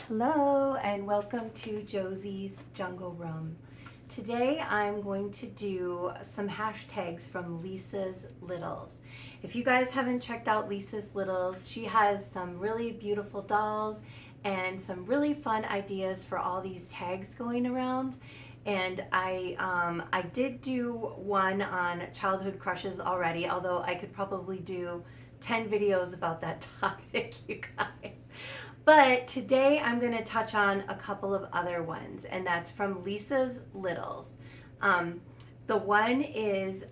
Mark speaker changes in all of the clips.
Speaker 1: Hello and welcome to Josie's Jungle Room. Today I'm going to do some hashtags from Lisa's Littles. If you guys haven't checked out Lisa's Littles, she has some really beautiful dolls and some really fun ideas for all these tags going around. And I did do one on childhood crushes already, although I could probably do 10 videos about that topic, you guys. But today I'm going to touch on a couple of other ones, and that's from Lisa's Littles. The one is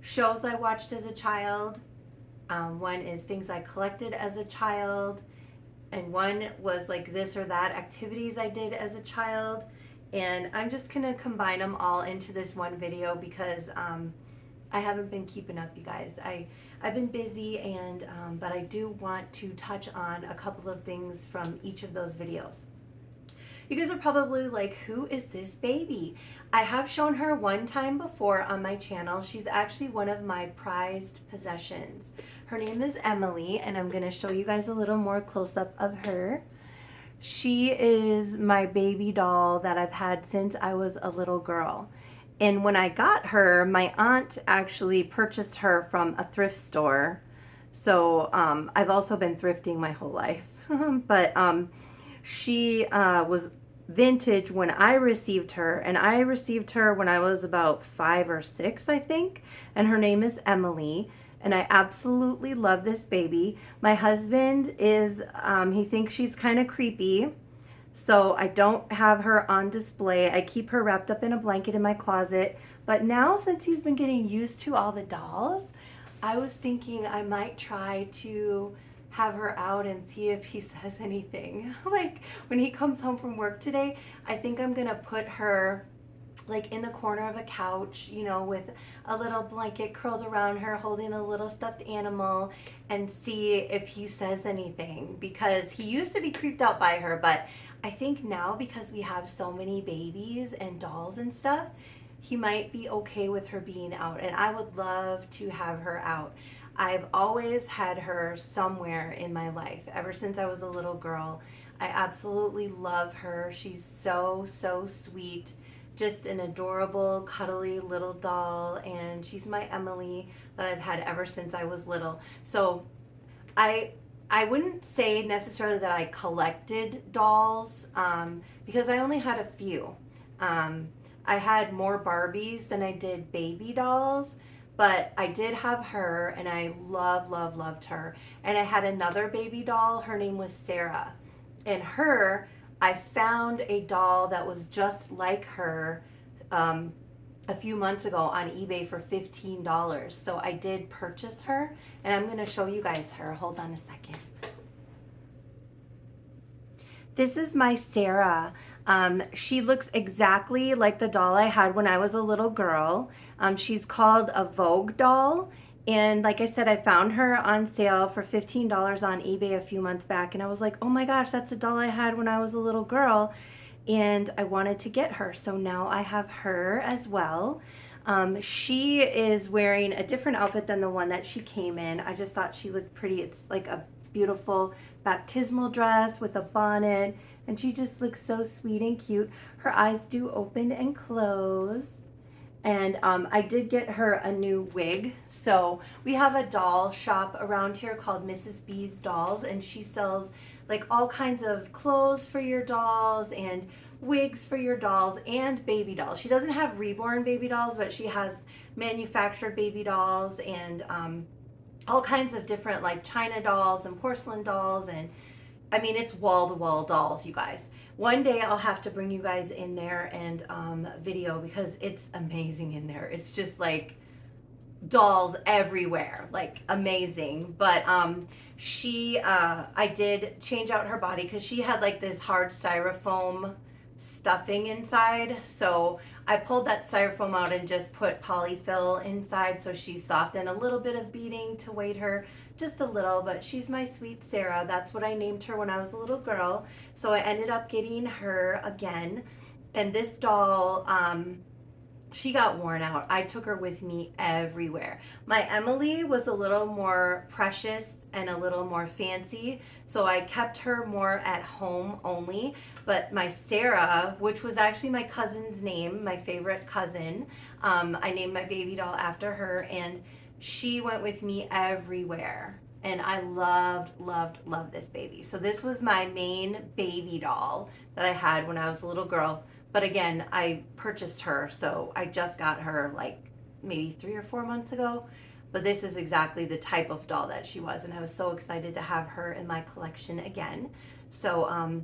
Speaker 1: shows I watched as a child. One is things I collected as a child. And one was like this or that activities I did as a child. And I'm just going to combine them all into this one video because I haven't been keeping up, you guys. I've been busy, and but I do want to touch on a couple of things from each of those videos. You guys are probably like, who is this baby? I have shown her one time before on my channel. She's actually one of my prized possessions. Her name is Emily, and I'm going to show you guys a little more close-up of her. She is my baby doll that I've had since I was a little girl. And when I got her, my aunt actually purchased her from a thrift store. So I've also been thrifting my whole life. But she was vintage when I received her. And I received her when I was about 5 or 6, I think. And her name is Emily. And I absolutely love this baby. My husband is, he thinks she's kind of creepy. So I don't have her on display. I keep her wrapped up in a blanket in my closet. But now, since he's been getting used to all the dolls, I was thinking I might try to have her out and see if he says anything. Like when he comes home from work today, I think I'm gonna put her like in the corner of a couch, you know, with a little blanket curled around her, holding a little stuffed animal, and see if he says anything, because he used to be creeped out by her, but I think now, because we have so many babies and dolls and stuff, he might be okay with her being out, and I would love to have her out. I've always had her somewhere in my life ever since I was a little girl. I absolutely love her. She's so sweet. Just an adorable, cuddly little doll, and she's my Emily that I've had ever since I was little. So I wouldn't say necessarily that I collected dolls, because I only had a few. I had more Barbies than I did baby dolls, but I did have her, and I loved her. And I had another baby doll. Her name was Sarah, and her, I found a doll that was just like her a few months ago on eBay for $15. So I did purchase her, and I'm going to show you guys her. Hold on a second. This is my Sarah. She looks exactly like the doll I had when I was a little girl. She's called a Vogue doll. And like I said, I found her on sale for $15 on eBay a few months back. And I was like, oh my gosh, that's the doll I had when I was a little girl. And I wanted to get her. So now I have her as well. She is wearing a different outfit than the one that she came in. I just thought she looked pretty. It's like a beautiful baptismal dress with a bonnet. And she just looks so sweet and cute. Her eyes do open and close. And I did get her a new wig. So we have a doll shop around here called Mrs. B's Dolls, and she sells like all kinds of clothes for your dolls and wigs for your dolls and baby dolls. She doesn't have reborn baby dolls, but she has manufactured baby dolls and all kinds of different like China dolls and porcelain dolls, and I mean, it's wall-to-wall dolls, you guys. One day I'll have to bring you guys in there and video, because it's amazing in there. It's just like dolls everywhere, like amazing. But I did change out her body because she had like this hard styrofoam stuffing inside. So I pulled that styrofoam out and just put polyfill inside so she's soft, and a little bit of beading to weight her, just a little. But she's my sweet Sarah. That's what I named her when I was a little girl. So I ended up getting her again. And this doll, she got worn out. I took her with me everywhere. My Emily was a little more precious and a little more fancy. So I kept her more at home only. But my Sarah, which was actually my cousin's name, my favorite cousin, I named my baby doll after her, and she went with me everywhere. And I loved this baby. So this was my main baby doll that I had when I was a little girl. But again, I purchased her, so I just got her like maybe 3 or 4 months ago. But this is exactly the type of doll that she was, and I was so excited to have her in my collection again. So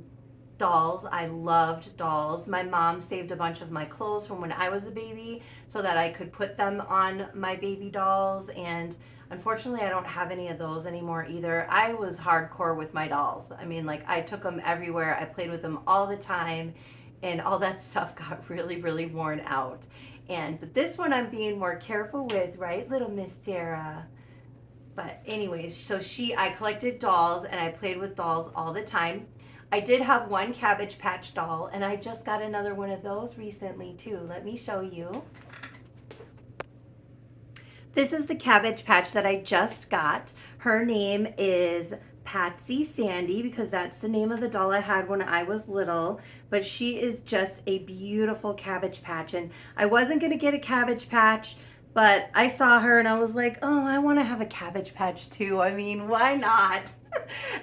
Speaker 1: dolls, I loved dolls. My mom saved a bunch of my clothes from when I was a baby so that I could put them on my baby dolls, and unfortunately I don't have any of those anymore either. I was hardcore with my dolls. I mean, like, I took them everywhere. I played with them all the time, and all that stuff got really worn out. But this one I'm being more careful with, right, little Miss Sarah? But anyways, so I collected dolls and I played with dolls all the time. I did have one Cabbage Patch doll, and I just got another one of those recently too. Let me show you. This is the Cabbage Patch that I just got. Her name is Patsy Sandy, because that's the name of the doll I had when I was little. But she is just a beautiful Cabbage Patch, and I wasn't going to get a Cabbage Patch, but I saw her and I was like, oh, I want to have a Cabbage Patch too. I mean, why not?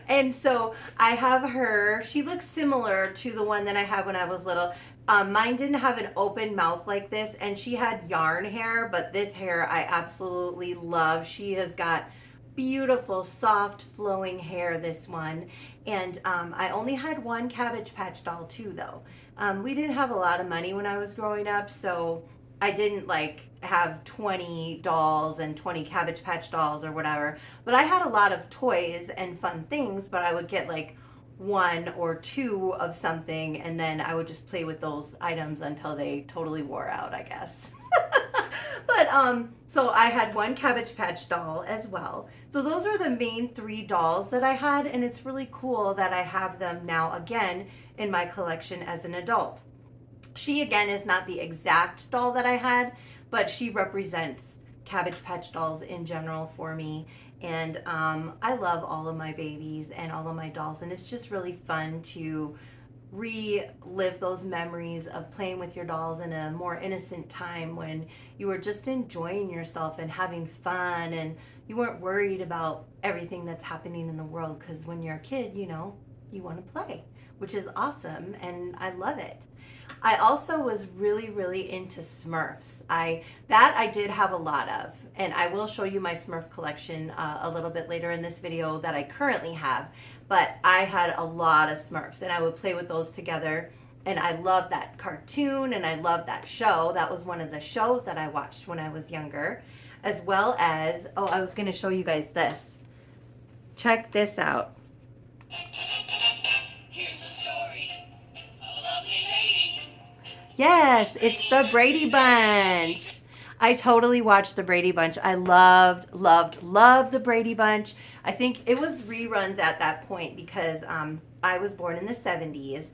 Speaker 1: And so I have her. She looks similar to the one that I had when I was little. Mine didn't have an open mouth like this, and she had yarn hair, but this hair I absolutely love. She has got beautiful, soft, flowing hair, this one. And I only had one Cabbage Patch doll too, though. We didn't have a lot of money when I was growing up, so I didn't like have 20 dolls and 20 Cabbage Patch dolls or whatever. But I had a lot of toys and fun things, but I would get like 1 or 2 of something, and then I would just play with those items until they totally wore out, I guess. But so I had one Cabbage Patch doll as well. So those are the main 3 dolls that I had, and it's really cool that I have them now again in my collection as an adult. She again is not the exact doll that I had, but she represents Cabbage Patch dolls in general for me. And I love all of my babies and all of my dolls, and it's just really fun to relive those memories of playing with your dolls in a more innocent time when you were just enjoying yourself and having fun, and you weren't worried about everything that's happening in the world, because when you're a kid, you know, you want to play, which is awesome, and I love it. I also was really into Smurfs. I did have a lot of, and I will show you my Smurf collection a little bit later in this video that I currently have. But I had a lot of Smurfs, and I would play with those together. And I love that cartoon, and I love that show. That was one of the shows that I watched when I was younger, as well as, oh, I was going to show you guys this. Check this out. Yes, it's the Brady Bunch. I totally watched the Brady Bunch. I loved the Brady Bunch. I think it was reruns at that point because I was born in the 70s,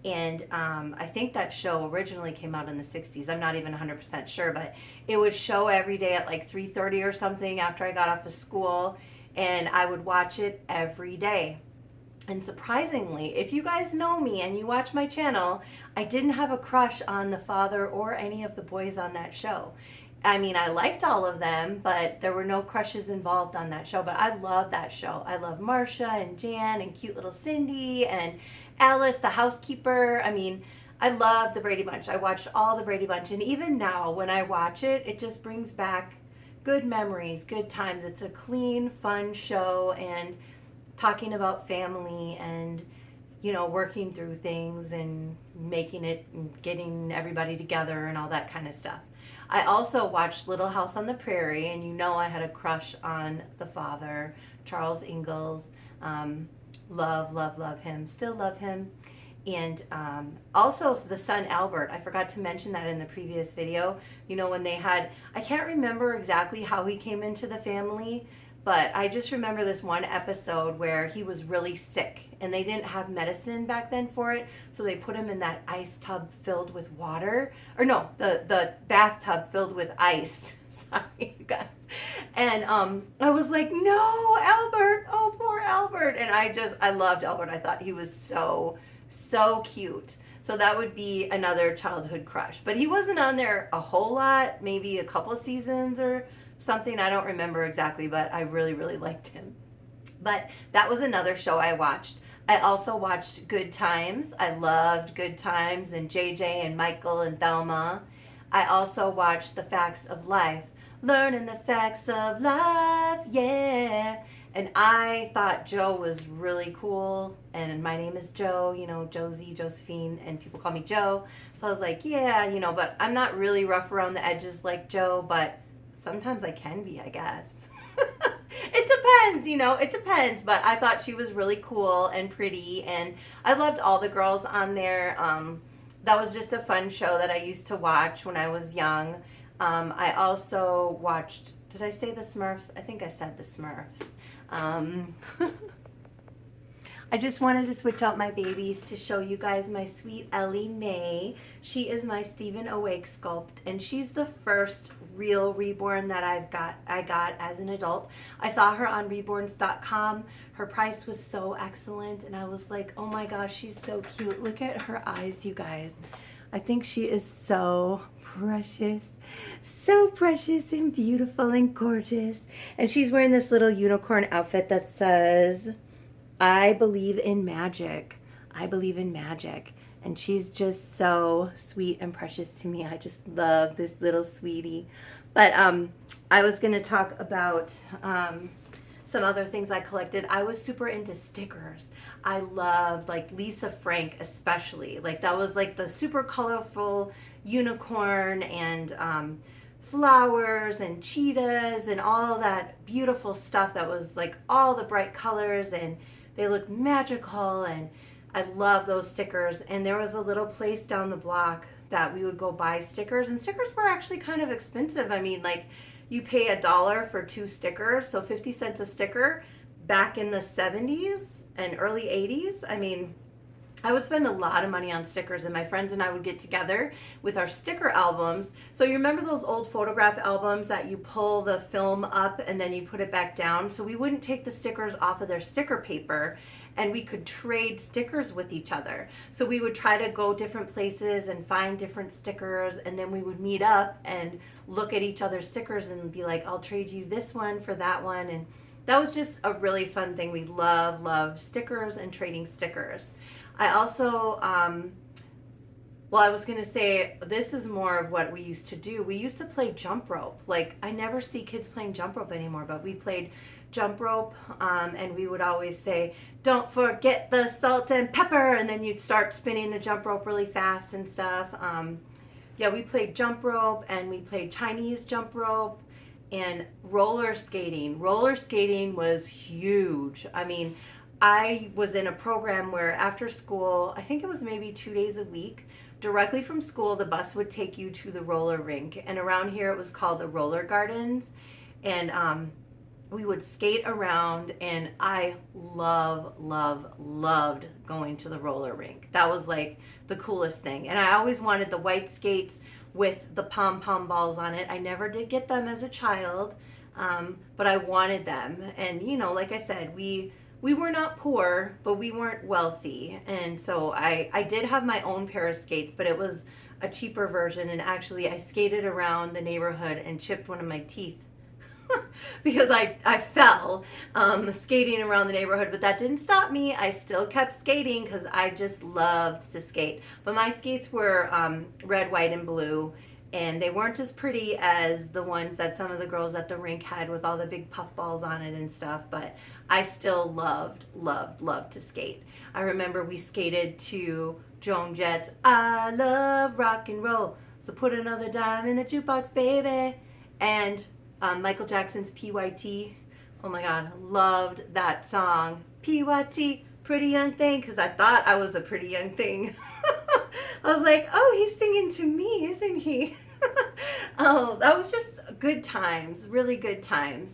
Speaker 1: and I think that show originally came out in the 60s. I'm not even 100% sure, but it would show every day at like 3:30 or something after I got off of school, and I would watch it every day. And surprisingly, if you guys know me and you watch my channel, I didn't have a crush on the father or any of the boys on that show. I mean, I liked all of them, but there were no crushes involved on that show. But I love that show. I love Marcia and Jan and cute little Cindy and Alice, the housekeeper. I mean, I love the Brady Bunch. I watched all the Brady Bunch. And even now, when I watch it, it just brings back good memories, good times. It's a clean, fun show, and talking about family and, you know, working through things and making it and getting everybody together and all that kind of stuff. I also watched Little House on the Prairie, and you know I had a crush on the father, Charles Ingalls. Love him. Still love him. And also the son Albert. I forgot to mention that in the previous video. You know, when they had, I can't remember exactly how he came into the family, but I just remember this one episode where he was really sick and they didn't have medicine back then for it. So they put him in that ice tub filled with water. Or no, the bathtub filled with ice. Sorry, you guys. And I was like, no, Albert, oh, poor Albert. And I loved Albert. I thought he was so, so cute. So that would be another childhood crush. But he wasn't on there a whole lot, maybe a couple of seasons or something. I don't remember exactly, but I really, really liked him. But that was another show I watched. I also watched Good Times. I loved Good Times and JJ and Michael and Thelma. I also watched The Facts of Life. Learning the facts of life, yeah. And I thought Joe was really cool. And my name is Joe, you know, Josie, Josephine, and people call me Joe. So I was like, yeah, you know, but I'm not really rough around the edges like Joe, but sometimes I can be, I guess. It depends, you know, it depends. But I thought she was really cool and pretty. And I loved all the girls on there. That was just a fun show that I used to watch when I was young. I also watched, did I say the Smurfs? I think I said the Smurfs. I just wanted to switch out my babies to show you guys my sweet Ellie Mae. She is my Stephen Awake sculpt, and she's the first real reborn that I got as an adult. I saw her on reborns.com. Her price was so excellent, and I was like, oh my gosh, she's so cute. Look at her eyes, you guys. I think she is so precious. So precious and beautiful and gorgeous. And she's wearing this little unicorn outfit that says, I believe in magic. I believe in magic. And she's just so sweet and precious to me. I just love this little sweetie. But I was going to talk about some other things I collected. I was super into stickers. I loved like Lisa Frank especially. Like that was like the super colorful unicorn and flowers and cheetahs and all that beautiful stuff that was like all the bright colors, and they looked magical, and I love those stickers. And there was a little place down the block that we would go buy stickers, and stickers were actually kind of expensive. I mean, like you pay $1 for 2 stickers, so 50 cents a sticker back in the 70s and early 80s. I mean, I would spend a lot of money on stickers, and my friends and I would get together with our sticker albums. So you remember those old photograph albums that you pull the film up and then you put it back down? So we wouldn't take the stickers off of their sticker paper, and we could trade stickers with each other. So we would try to go different places and find different stickers, and then we would meet up and look at each other's stickers and be like, I'll trade you this one for that one. And that was just a really fun thing. We love stickers and trading stickers. I also, well, I was going to say, this is more of what we used to do. We used to play jump rope. Like, I never see kids playing jump rope anymore, but we played jump rope, and we would always say, don't forget the salt and pepper, and then you'd start spinning the jump rope really fast and stuff. Yeah, we played jump rope, and we played Chinese jump rope, and roller skating. Roller skating was huge. I mean, I was in a program where after school, I think it was maybe 2 days a week, directly from school, the bus would take you to the roller rink. And around here, it was called the Roller Gardens. And we would skate around, and I loved going to the roller rink. That was like the coolest thing. And I always wanted the white skates with the pom-pom balls on it. I never did get them as a child, but I wanted them. And, you know, like I said, we were not poor, but we weren't wealthy. And so I did have my own pair of skates, but it was a cheaper version. And actually, I skated around the neighborhood and chipped one of my teeth because I fell skating around the neighborhood. But that didn't stop me. I still kept skating because I just loved to skate. But my skates were red, white, and blue. And they weren't as pretty as the ones that some of the girls at the rink had with all the big puffballs on it and stuff, but I still loved to skate. I remember we skated to Joan Jett's I Love Rock and Roll, so put another dime in the jukebox, baby, and Michael Jackson's PYT. Oh my God, loved that song. PYT, Pretty Young Thing, because I thought I was a pretty young thing. I was like, oh, he's singing to me, isn't he? Oh, that was just good times, really good times.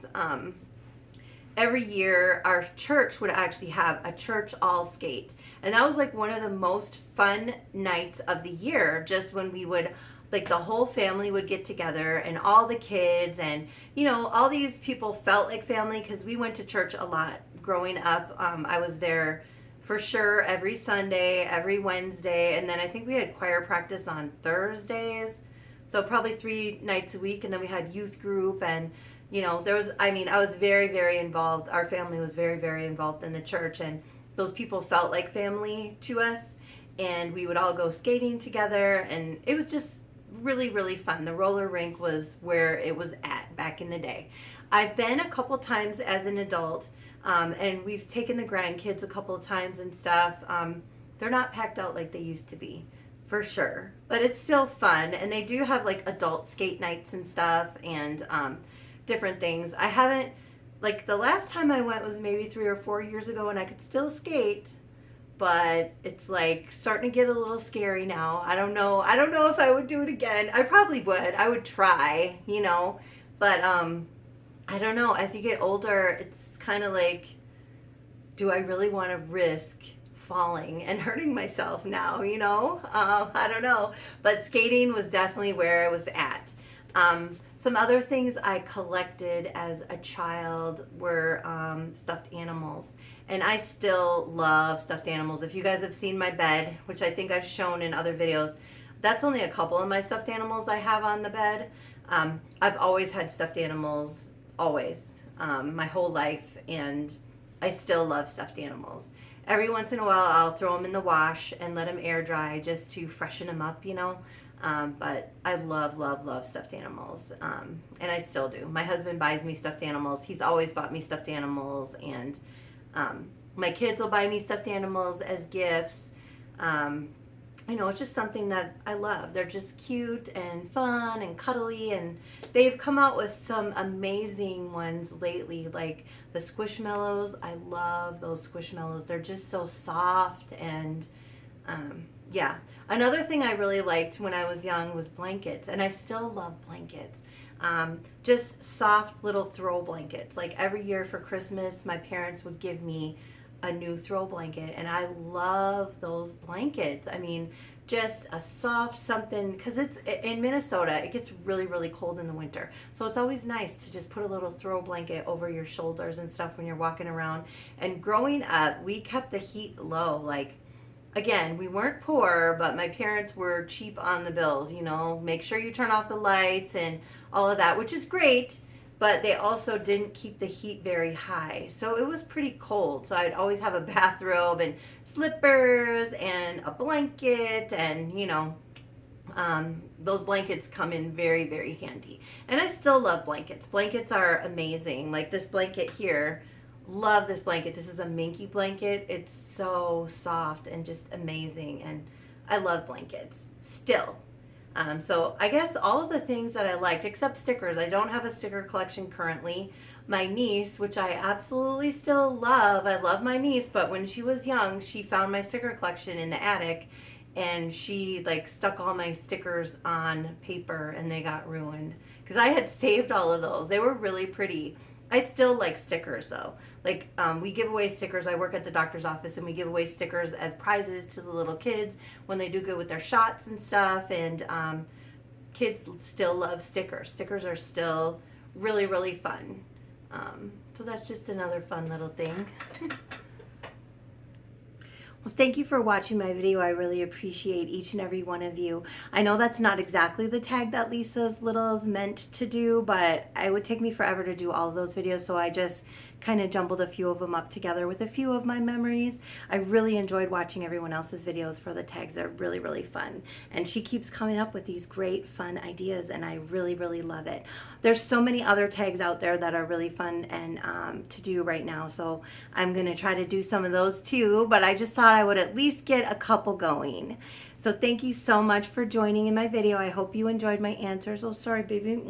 Speaker 1: every year our church would actually have a church all skate. And that was like one of the most fun nights of the year, just when we would, like, the whole family would get together and all the kids, and all these people felt like family because we went to church a lot growing up. I was there for sure every Sunday, every Wednesday, and then I think we had choir practice on Thursdays, so probably 3 nights a week. And then we had youth group, and there was, I was very, very involved. Our family was very, very involved in the church, and those people felt like family to us, and we would all go skating together, and it was just really, really fun. The roller rink was where it was at back in the day. I've been a couple times as an adult, and we've taken the grandkids a couple of times and stuff. They're not packed out like they used to be, for sure, but it's still fun. And they do have like adult skate nights and stuff, and different things. I haven't, like, the last time I went was maybe 3 or 4 years ago, and I could still skate, but it's like starting to get a little scary now. I don't know if I would do it again. I probably would. I would try, but I don't know. As you get older, it's kind of like, do I really want to risk falling and hurting myself now? I don't know. But skating was definitely where I was at. Some other things I collected as a child were stuffed animals. And I still love stuffed animals. If you guys have seen my bed, which I think I've shown in other videos, that's only a couple of my stuffed animals I have on the bed. I've always had stuffed animals, always, my whole life, and I still love stuffed animals. Every once in a while, I'll throw them in the wash and let them air dry just to freshen them up, but I love, love, love stuffed animals, and I still do. My husband buys me stuffed animals. He's always bought me stuffed animals, and my kids will buy me stuffed animals as gifts. It's just something that I love. They're just cute and fun and cuddly, and they've come out with some amazing ones lately, like the Squishmallows. I love those Squishmallows. They're just so soft, and yeah. Another thing I really liked when I was young was blankets, and I still love blankets. Just soft little throw blankets. Like every year for Christmas, my parents would give me a new throw blanket, and I love those blankets. Just a soft something, because it's in Minnesota, it gets really, really cold in the winter, so it's always nice to just put a little throw blanket over your shoulders and stuff when you're walking around. And growing up, we kept the heat low. Like, again, we weren't poor, but my parents were cheap on the bills. Make sure you turn off the lights and all of that, which is great, but they also didn't keep the heat very high. So it was pretty cold. So I'd always have a bathrobe and slippers and a blanket, and those blankets come in very, very handy. And I still love blankets. Blankets are amazing. Like this blanket here, love this blanket. This is a minky blanket. It's so soft and just amazing, and I love blankets still. So I guess all of the things that I liked, except stickers. I don't have a sticker collection currently. My niece, which I absolutely still love, I love my niece, but when she was young, she found my sticker collection in the attic, and she like stuck all my stickers on paper, and they got ruined because I had saved all of those. They were really pretty. I still like stickers though. Like we give away stickers. I work at the doctor's office, and we give away stickers as prizes to the little kids when they do good with their shots and stuff. And kids still love stickers. Stickers are still really, really fun. So that's just another fun little thing. Well, thank you for watching my video. I really appreciate each and every one of you. I know that's not exactly the tag that Lisa's Little is meant to do, but it would take me forever to do all of those videos, so I just kind of jumbled a few of them up together with a few of my memories. I really enjoyed watching everyone else's videos for the tags. They're really, really fun. And she keeps coming up with these great, fun ideas, and I really, really love it. There's so many other tags out there that are really fun and to do right now, so I'm going to try to do some of those too, but I just thought I would at least get a couple going. So thank you so much for joining in my video. I hope you enjoyed my answers. Oh, sorry, baby.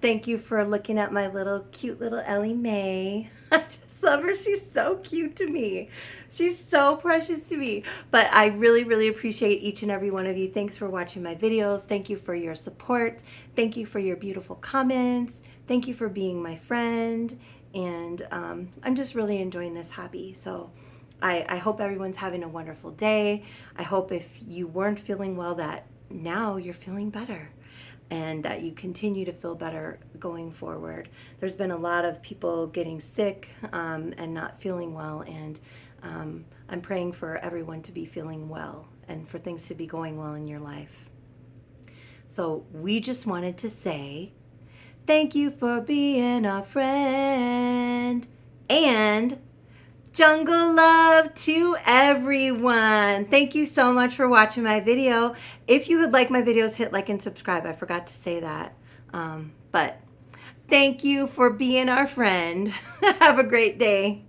Speaker 1: Thank you for looking at my cute little Ellie Mae. I just love her. She's so cute to me. She's so precious to me. But I really, really appreciate each and every one of you. Thanks for watching my videos. Thank you for your support. Thank you for your beautiful comments. thank you for being my friend. And I'm just really enjoying this hobby. So I hope everyone's having a wonderful day. I hope if you weren't feeling well that now you're feeling better, and that you continue to feel better going forward. There's been a lot of people getting sick and not feeling well, and I'm praying for everyone to be feeling well and for things to be going well in your life. So we just wanted to say thank you for being our friend, and jungle love to everyone. Thank you so much for watching my video. If you would like my videos, hit like and subscribe. I forgot to say that. But thank you for being our friend. Have a great day.